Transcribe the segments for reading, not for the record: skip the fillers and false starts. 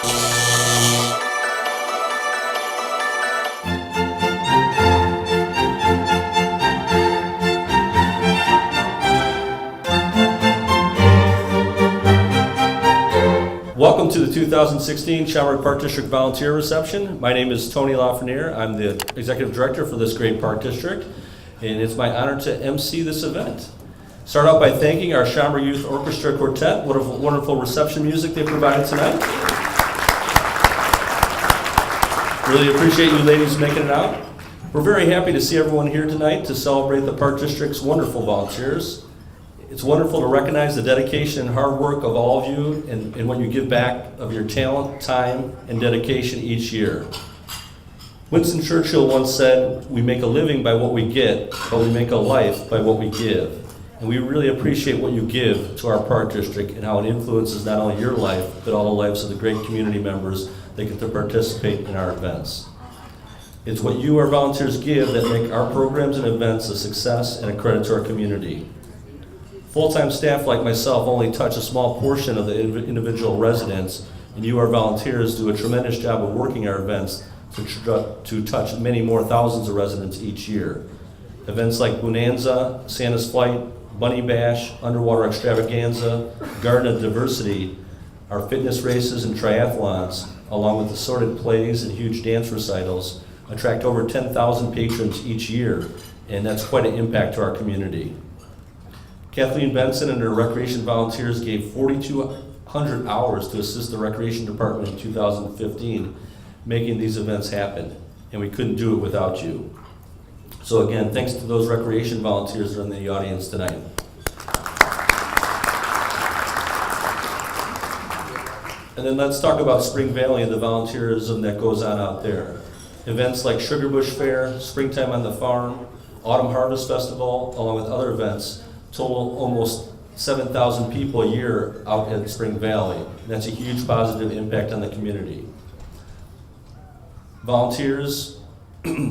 Welcome to the 2016 Schaumburg Park District Volunteer Reception. My name is Tony LaFrenere. I'm the Executive Director for this great park district, and it's my honor to MC this event. Start out by thanking our Schaumburg Youth Orchestra Quartet. What a wonderful reception music they provided tonight. Really appreciate you ladies making it out. We're very happy to see everyone here tonight to celebrate the Park District's wonderful volunteers. It's wonderful to recognize the dedication and hard work of all of you and what you give back of your talent, time, and dedication each year. Winston Churchill once said, "We make a living by what we get, but we make a life by what we give." And we really appreciate what you give to our park district and how it influences not only your life, but all the lives of the great community members that get to participate in our events. It's what you, our volunteers, give that make our programs and events a success and a credit to our community. Full-time staff like myself only touch a small portion of the individual residents, and you, our volunteers, do a tremendous job of working our events to touch many more thousands of residents each year. Events like Bonanza, Santa's Flight, Bunny Bash, Underwater Extravaganza, Garden of Diversity, our fitness races and triathlons, along with assorted plays and huge dance recitals, attract over 10,000 patrons each year, and that's quite an impact to our community. Kathleen Benson and her recreation volunteers gave 4,200 hours to assist the recreation department in 2015, making these events happen, and we couldn't do it without you. So again, thanks to those recreation volunteers that are in the audience tonight. And then let's talk about Spring Valley and the volunteerism that goes on out there. Events like Sugar Bush Fair, Springtime on the Farm, Autumn Harvest Festival, along with other events, total almost 7,000 people a year out at Spring Valley. That's a huge positive impact on the community. Volunteers,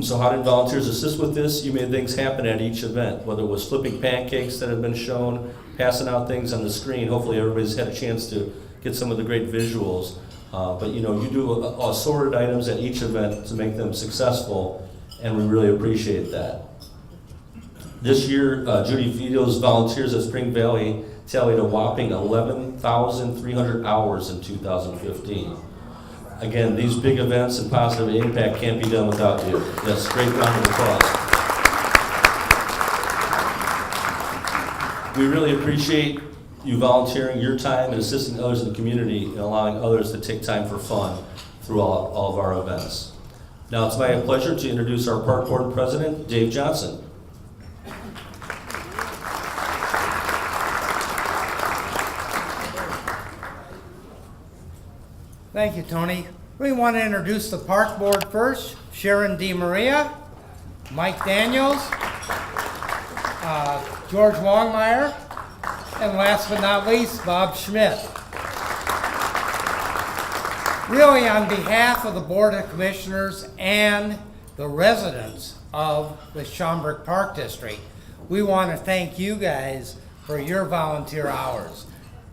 so how did volunteers assist with this? You made things happen at each event, whether it was flipping pancakes that have been shown, passing out things on the screen. Hopefully everybody's had a chance to get some of the great visuals. But you know, you do assorted items at each event to make them successful, and we really appreciate that. This year, Judy Vito's volunteers at Spring Valley tallied a whopping 11,300 hours in 2015. Again, these big events and positive impact can't be done without you. Yes, great round of applause. We really appreciate you volunteering your time and assisting others in the community and allowing others to take time for fun through all of our events. Now it's my pleasure to introduce our Park Board President, Dave Johnson. Thank you, Tony. We want to introduce the Park Board first. Sharon DeMaria, Mike Daniels, George Wongmeyer, and last but not least, Bob Schmidt. Really, on behalf of the Board of Commissioners and the residents of the Schaumburg Park District, we want to thank you guys for your volunteer hours.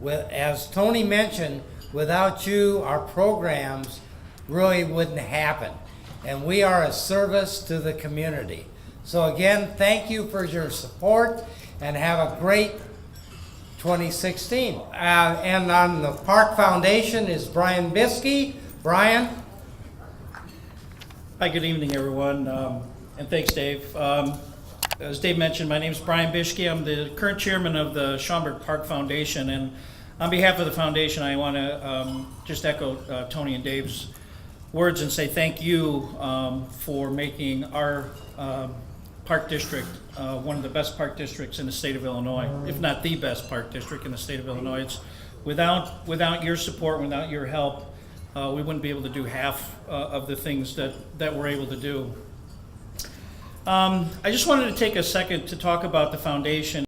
As Tony mentioned, without you, our programs really wouldn't happen. And we are a service to the community. So again, thank you for your support and have a great 2016. And on the Park Foundation is Brian Biskey. Brian? Hi, good evening, everyone. And thanks, Dave. As Dave mentioned, my name is Brian Biskey. I'm the current chairman of the Schaumburg Park Foundation. And on behalf of the foundation, I want to just echo Tony and Dave's words and say thank you for making our park district one of the best park districts in the state of Illinois, if not the best park district in the state of Illinois. It's without your support, without your help, we wouldn't be able to do half of the things that we're able to do. I just wanted to take a second to talk about the foundation.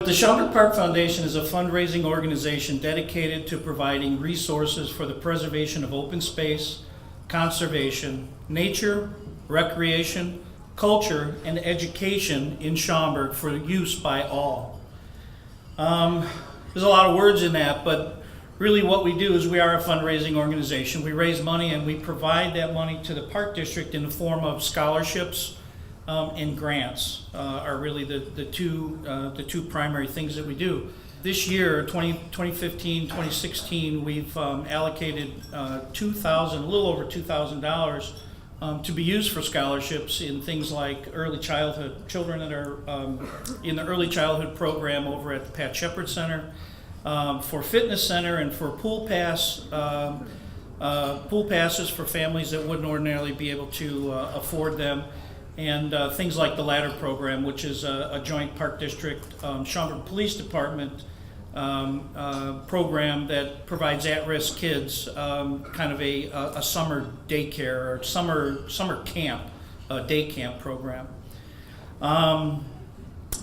The Schaumburg Park Foundation is a fundraising organization dedicated to providing resources for the preservation of open space, conservation, nature, recreation, culture, and education in Schaumburg for use by all. There's a lot of words in that, but really what we do is we are a fundraising organization. We raise money and we provide that money to the Park District in the form of scholarships and grants are really the two primary things that we do. This year, 2015, 2016, we've allocated a little over $2,000 to be used for scholarships in things like early childhood, children that are in the early childhood program over at the Pat Shepard Center, for fitness center, and for pool passes for families that wouldn't ordinarily be able to afford them, and things like the Ladder program, which is a joint Park District Schaumburg Police Department program that provides at-risk kids kind of a summer daycare or summer camp, day camp program.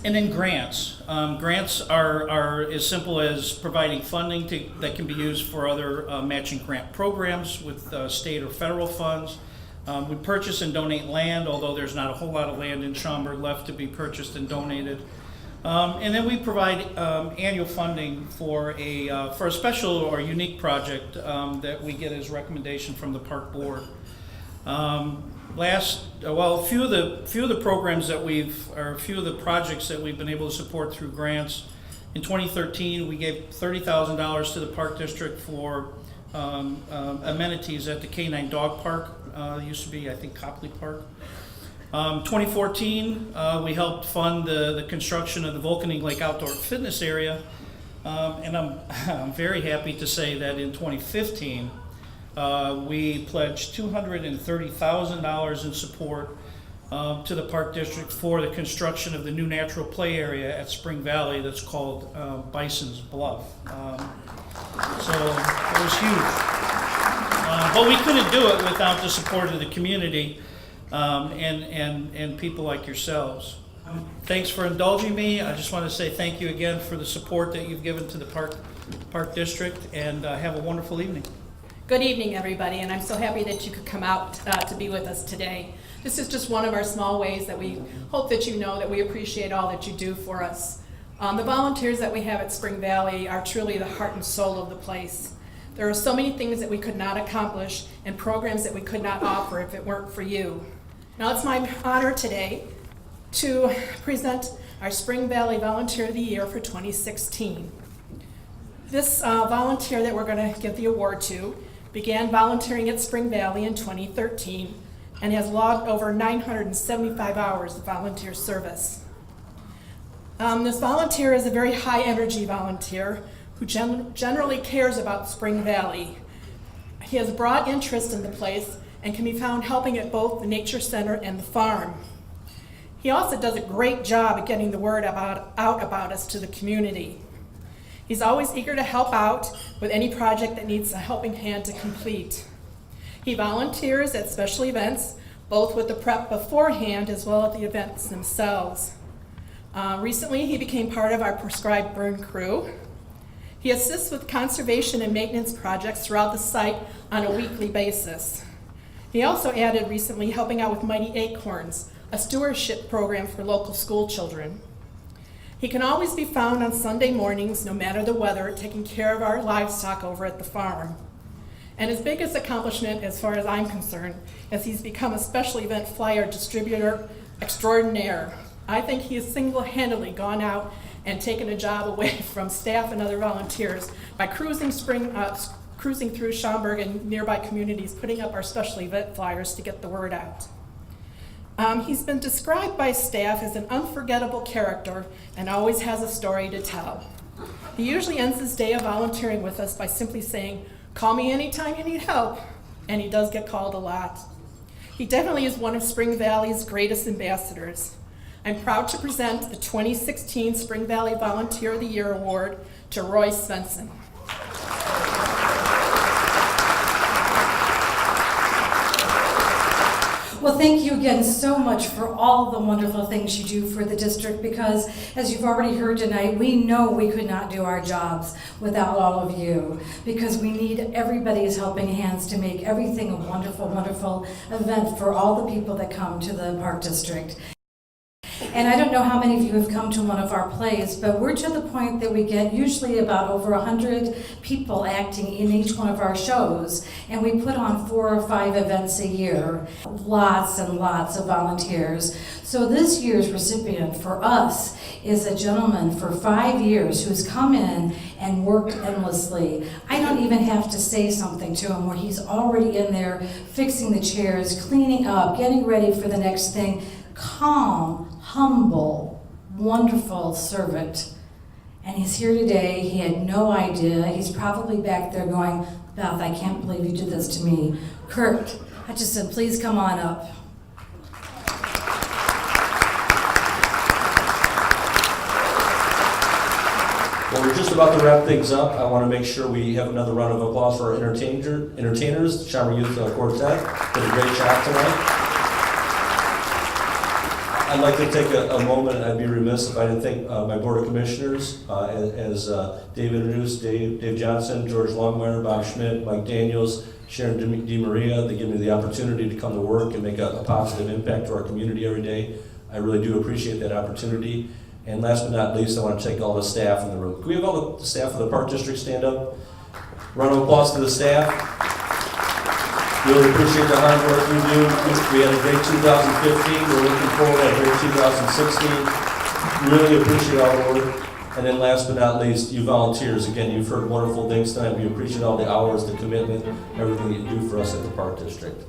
And then grants. Grants are as simple as providing funding that can be used for other matching grant programs with state or federal funds. We purchase and donate land, although there's not a whole lot of land in Schaumburg left to be purchased and donated. And then we provide annual funding for a special or unique project that we get as recommendation from the park board. A few of the programs that a few of the projects that we've been able to support through grants. In 2013, we gave $30,000 to the Park District for amenities at the K9 Dog Park. Used to be, I think, Copley Park. 2014, we helped fund the construction of the Vulcaning Lake Outdoor Fitness Area. And I'm very happy to say that in 2015, we pledged $230,000 in support to the Park District for the construction of the new natural play area at Spring Valley that's called Bison's Bluff. So it was huge. But we couldn't do it without the support of the community and people like yourselves. Thanks for indulging me. I just want to say thank you again for the support that you've given to the Park District, and have a wonderful evening. Good evening, everybody, and I'm so happy that you could come out to be with us today. This is just one of our small ways that we hope that you know that we appreciate all that you do for us. The volunteers that we have at Spring Valley are truly the heart and soul of the place. There are so many things that we could not accomplish and programs that we could not offer if it weren't for you. Now it's my honor today to present our Spring Valley Volunteer of the Year for 2016. This volunteer that we're going to give the award to began volunteering at Spring Valley in 2013 and has logged over 975 hours of volunteer service. This volunteer is a very high energy volunteer who generally cares about Spring Valley. He has a broad interest in the place and can be found helping at both the Nature Center and the farm. He also does a great job at getting the word out about us to the community. He's always eager to help out with any project that needs a helping hand to complete. He volunteers at special events, both with the prep beforehand as well as the events themselves. Recently, he became part of our prescribed burn crew. He assists with conservation and maintenance projects throughout the site on a weekly basis. He also added recently helping out with Mighty Acorns, a stewardship program for local school children. He can always be found on Sunday mornings, no matter the weather, taking care of our livestock over at the farm. And his biggest accomplishment, as far as I'm concerned, is he's become a special event flyer distributor extraordinaire. I think he has single-handedly gone out and taken a job away from staff and other volunteers by cruising through Schaumburg and nearby communities, putting up our special event flyers to get the word out. He's been described by staff as an unforgettable character and always has a story to tell. He usually ends his day of volunteering with us by simply saying, "Call me anytime you need help," and he does get called a lot. He definitely is one of Spring Valley's greatest ambassadors. I'm proud to present the 2016 Spring Valley Volunteer of the Year Award to Roy Svensson. Well, thank you again so much for all the wonderful things you do for the district, because as you've already heard tonight, we know we could not do our jobs without all of you, because we need everybody's helping hands to make everything a wonderful, wonderful event for all the people that come to the Park District. And I don't know how many of you have come to one of our plays, but we're to the point that we get usually about over 100 people acting in each one of our shows, and we put on 4 or 5 events a year. Lots and lots of volunteers. So this year's recipient for us is a gentleman for 5 years who's come in and worked endlessly. I don't even have to say something to him where he's already in there fixing the chairs, cleaning up, getting ready for the next thing. Calm, humble, wonderful servant. And he's here today. He had no idea. He's probably back there going, Beth, I can't believe you did this to me. Kurt, I just said, please come on up. Well, we're just about to wrap things up. I want to make sure we have another round of applause for our entertainers, Schaumburg Youth Quartet. Did a great job tonight. I'd like to take a moment, I'd be remiss if I didn't thank my Board of Commissioners, as Dave introduced, Dave Johnson, George Longmire, Bob Schmidt, Mike Daniels, Sharon DiMaria. They give me the opportunity to come to work and make a positive impact to our community every day. I really do appreciate that opportunity. And last but not least, I want to thank all the staff in the room. Can we have all the staff of the Park District stand up? Round of applause to the staff. Really appreciate the hard work you do. We had a great 2015. We're looking forward to a great 2016. Really appreciate all the work. And then last but not least, you volunteers. Again, you've heard wonderful things tonight. We appreciate all the hours, the commitment, everything that you do for us at the Park District.